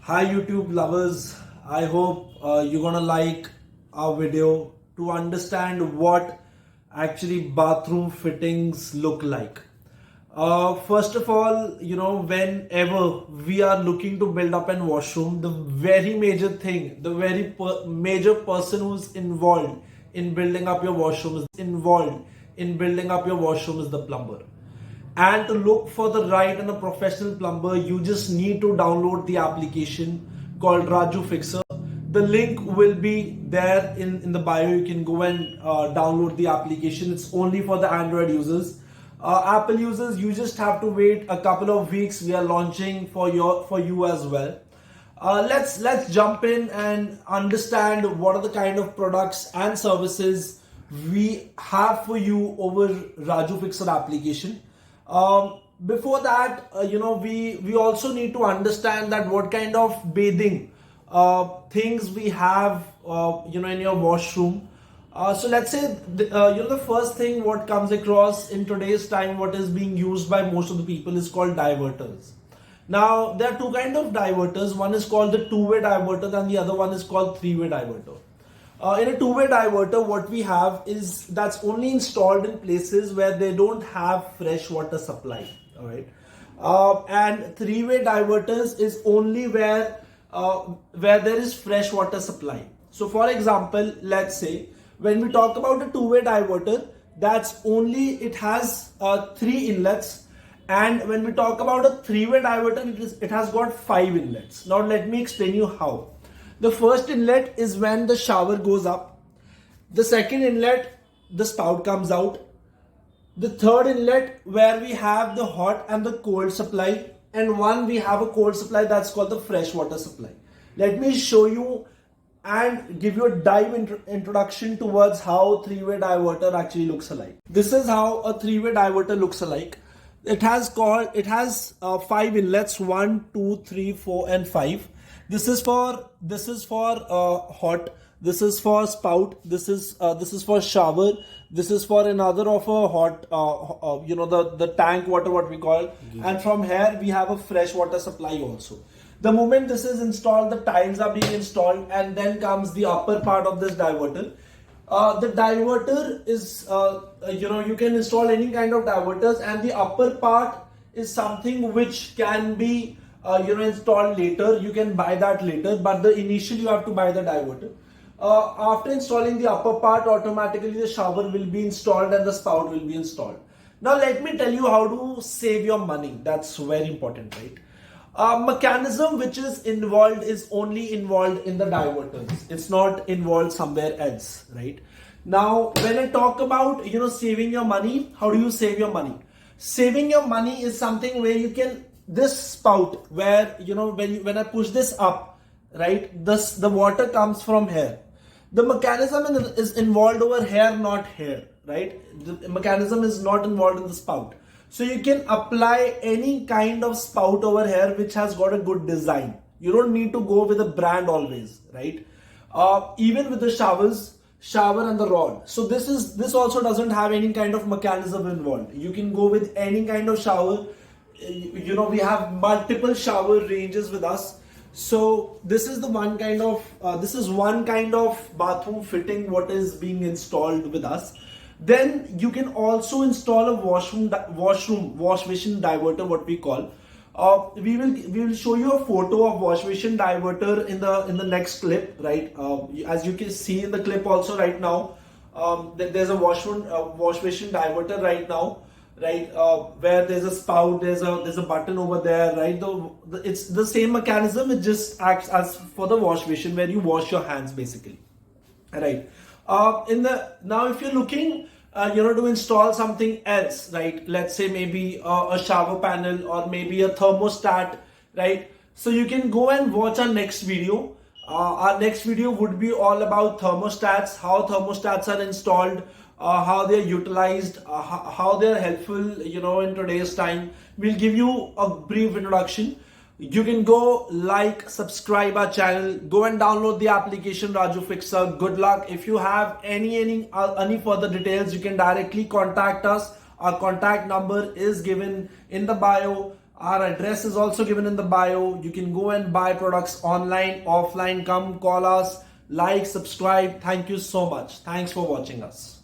Hi YouTube lovers, I hope you're gonna like our video to understand what actually bathroom fittings look like. First of all, whenever we are looking to build up an washroom, the very major thing, the very major person who's involved in building up your washroom is the plumber. And to look for the right and a professional plumber, you just need to download the application called Raju Fixer. The link will be there in the bio. You can go and download the application. It's only for the Android users. Apple users, you just have to wait a couple of weeks. We are launching for you as well. Let's jump in and understand what are the kind of products and services we have for you over Raju Fixer application. Before that, we also need to understand that what kind of bathing things we have, in your washroom. So let's say, the first thing what comes across in today's time, what is being used by most of the people is called diverters. Now, there are two kind of diverters. One is called the two-way diverter and the other one is called three-way diverter. In a two-way diverter, what we have is that's only installed in places where they don't have fresh water supply. All right, and three-way diverters is only where there is fresh water supply. So, for example, let's say when we talk about a two-way diverter, that's only it has three inlets, and when we talk about a three-way diverter, it has got five inlets. Now, let me explain you how. The first inlet is when the shower goes up. The second inlet, the spout comes out. The third inlet where we have the hot and the cold supply, and one we have a cold supply that's called the fresh water supply. Let me show you and give you a dive introduction towards how three-way diverter actually looks alike. This is how a three-way diverter looks alike. It has five inlets, 1, 2, 3, 4 and 5. This is for hot. This is for spout. This is for shower. This is for another of a hot, the tank water, what we call. And from here we have a fresh water supply also. The moment this is installed, the tiles are being installed, and then comes the upper part of this diverter. The diverter is, you can install any kind of diverters, and the upper part is something which can be installed later. You can buy that later, but the initial you have to buy the diverter. After installing the upper part, automatically the shower will be installed and the spout will be installed. Now let me tell you how to save your money. That's very important, right? Mechanism which is only involved in the diverters. It's not involved somewhere else, right? Now, when I talk about saving your money, how do you save your money? Saving your money is something where you can this spout where when I push this up, right? The water comes from here. The mechanism is involved over here, not here, right? The mechanism is not involved in the spout. So you can apply any kind of spout over here which has got a good design. You don't need to go with a brand always, right? Even with the shower and the rod. So this also doesn't have any kind of mechanism involved. You can go with any kind of shower. We have multiple shower ranges with us. So this is one kind of bathroom fitting what is being installed with us. Then you can also install a wash basin diverter, what we call. We will show you a photo of wash basin diverter in the next clip, right? As you can see in the clip also right now, there's a wash basin diverter right now, right? Where there's a spout, there's a button over there, right? It's the same mechanism. It just acts as for the wash basin where you wash your hands basically, right? Now if you're looking to install something else, right? Let's say maybe a shower panel or maybe a thermostat, right? So you can go and watch our next video. Our next video would be all about thermostats, how thermostats are installed, how they're utilized, how they're helpful, in today's time. We'll give you a brief introduction. You can go subscribe our channel, go and download the application Raju Fixer. Good luck. If you have any further details, you can directly contact us. Our contact number is given in the bio. Our address is also given in the bio. You can go and buy products online, offline. Come call us, like, subscribe. Thank you so much. Thanks for watching us.